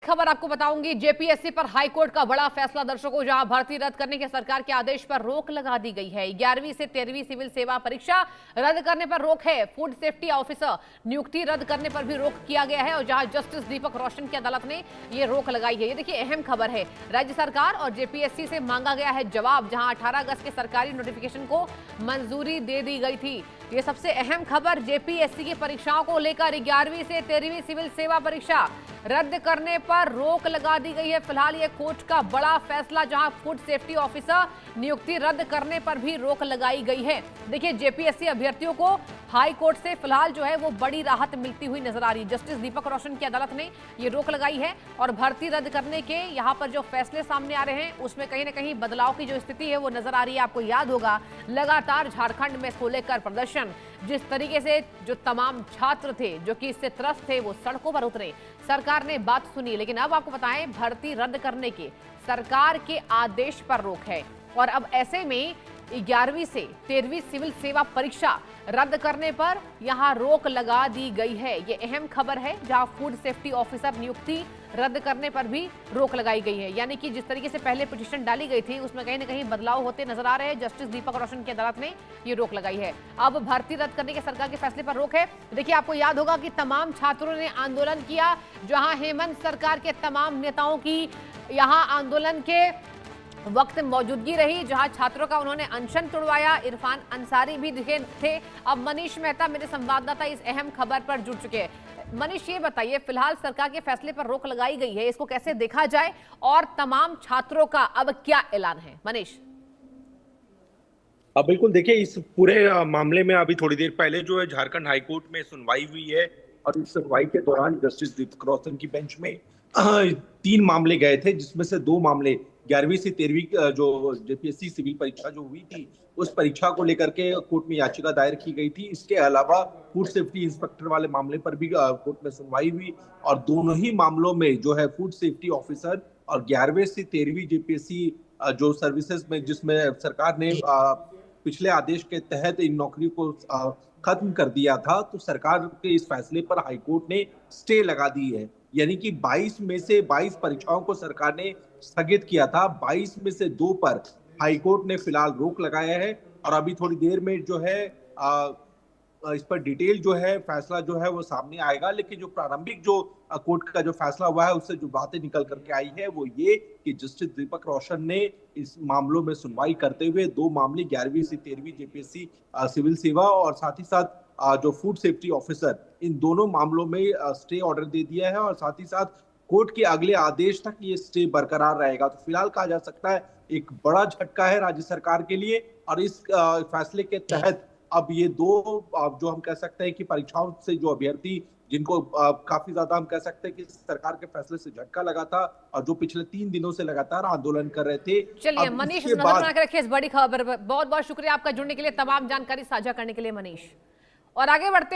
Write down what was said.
खबर आपको बताऊंगी, जेपीएससी पर हाईकोर्ट का बड़ा फैसला दर्शकों, जहां भर्ती रद्द करने के सरकार के आदेश पर रोक लगा दी गई है। 11वीं से 13वीं सिविल सेवा परीक्षा रद्द करने पर रोक है। फूड सेफ्टी ऑफिसर नियुक्ति रद्द करने पर भी रोक किया गया है और जहां जस्टिस दीपक रोशन की अदालत ने ये रोक लगाई है। ये देखिए अहम खबर है। राज्य सरकार और जेपीएससी से मांगा गया है जवाब, जहां 18 अगस्त के सरकारी नोटिफिकेशन को मंजूरी दे दी गई थी। ये सबसे अहम खबर, जेपीएससी की परीक्षाओं को लेकर 11वीं से 13वीं सिविल सेवा परीक्षा रद्द करने पर रोक लगा दी गई है। फिलहाल ये कोर्ट का बड़ा फैसला, जहां फूड सेफ्टी ऑफिसर नियुक्ति रद्द करने पर भी रोक लगाई गई है। देखिए जेपीएससी अभ्यर्थियों को हाई कोर्ट से फिलहाल जो है वो बड़ी राहत मिलती हुई नजर आ रही है। जस्टिस दीपक रोशन की अदालत ने ये रोक लगाई है और भर्ती रद्द करने के यहाँ पर जो फैसले सामने आ रहे हैं उसमें कहीं ना कहीं बदलाव की जो स्थिति है वो नजर आ रही है। आपको याद होगा लगातार झारखंड में इसको लेकर प्रदर्शन, जिस तरीके से जो तमाम छात्र थे जो कि इससे त्रस्त थे वो सड़कों पर उतरे, सरकार ने बात सुनी। लेकिन अब आपको बताएं, भर्ती रद्द करने के सरकार के आदेश पर रोक है और अब ऐसे में 11वीं से 13वीं सिविल सेवा परीक्षा रद्द करने पर यहां रोक लगा दी गई है। ये अहम खबर है, जहां फूड सेफ्टी ऑफिसर नियुक्ति रद्द करने पर भी रोक लगाई गई है। यानी कि जिस तरीके से पहले पिटीशन डाली गई थी उसमें कहीं ना कहीं बदलाव होते नजर आ रहे हैं। जस्टिस दीपक रोशन की अदालत ने ये रोक लगाई है। अब भर्ती रद्द करने के सरकार के फैसले पर रोक है। देखिए आपको याद होगा कि तमाम छात्रों ने आंदोलन किया, जहां हेमंत सरकार के तमाम नेताओं की यहां आंदोलन के वक्त मौजूदगी रही, जहां छात्रों का उन्होंने अनशन तुड़वाया। इरफान अंसारी भी दिखे थे। अब मनीष मेहता मेरे संवाददाता इस अहम खबर पर जुड़ चुके हैं। मनीष, ये बताइए, फिलहाल सरकार के फैसले पर रोक लगाई गई है, इसको कैसे देखा जाए और तमाम छात्रों का अब क्या ऐलान है? मनीष। बिल्कुल, देखिए इस पूरे मामले में अभी थोड़ी देर पहले जो है झारखंड हाईकोर्ट में सुनवाई हुई है और इस सुनवाई के दौरान जस्टिस दीपक रोशन की बेंच में 3 मामले गए थे, जिसमें से 2 मामले 11वीं से 13वीं जो जेपीएससी सिविल परीक्षा जो हुई थी उस परीक्षा को लेकर के कोर्ट में याचिका दायर की गई थी। इसके अलावा फूड सेफ्टी इंस्पेक्टर वाले मामले पर भी कोर्ट में सुनवाई हुई और दोनों ही मामलों में जो है फूड सेफ्टी ऑफिसर और 11वीं से 13वीं जेपीएससी जो सर्विसेज में, जिसमें सरकार ने पिछले आदेश के तहत इन नौकरी को खत्म कर दिया था, तो सरकार के इस फैसले पर हाईकोर्ट ने स्टे लगा दी है। यानी कि 22 में से 22 परीक्षाओं को सरकार ने स्थगित किया था, 22 में से 2 पर हाईकोर्ट ने फिलहाल रोक लगाया है और अभी थोड़ी देर में जो है इस पर डिटेल जो है फैसला जो है वो सामने आएगा। लेकिन जो प्रारंभिक जो कोर्ट का जो फैसला हुआ है उससे जो बातें निकल करके आई है वो ये कि जस्टिस दीपक रोशन ने इस मामलों में सुनवाई करते हुए 2 मामले 11वीं से 13वीं जेपीएससी सिविल सेवा और साथ ही साथ जो फूड सेफ्टी ऑफिसर, इन दोनों मामलों में स्टे ऑर्डर दे दिया है और साथ ही साथ कोर्ट के अगले आदेश तक ये स्टे बरकरार रहेगा। तो फिलहाल कहा जा सकता है एक बड़ा झटका है राज्य सरकार के लिए और इस फैसले के तहत अब ये 2 जो हम कह सकते हैं कि परीक्षाओं से जो अभ्यर्थी जिनको काफी ज्यादा हम कह सकते हैं कि सरकार के फैसले से झटका लगा था और जो पिछले 3 दिनों से लगातार आंदोलन कर रहे थे। चलिए मनीष, नजर बना के रखिए इस बड़ी खबर पर। बहुत बहुत शुक्रिया आपका जुड़ने के लिए, तमाम जानकारी साझा करने के लिए मनीष। और आगे बढ़ते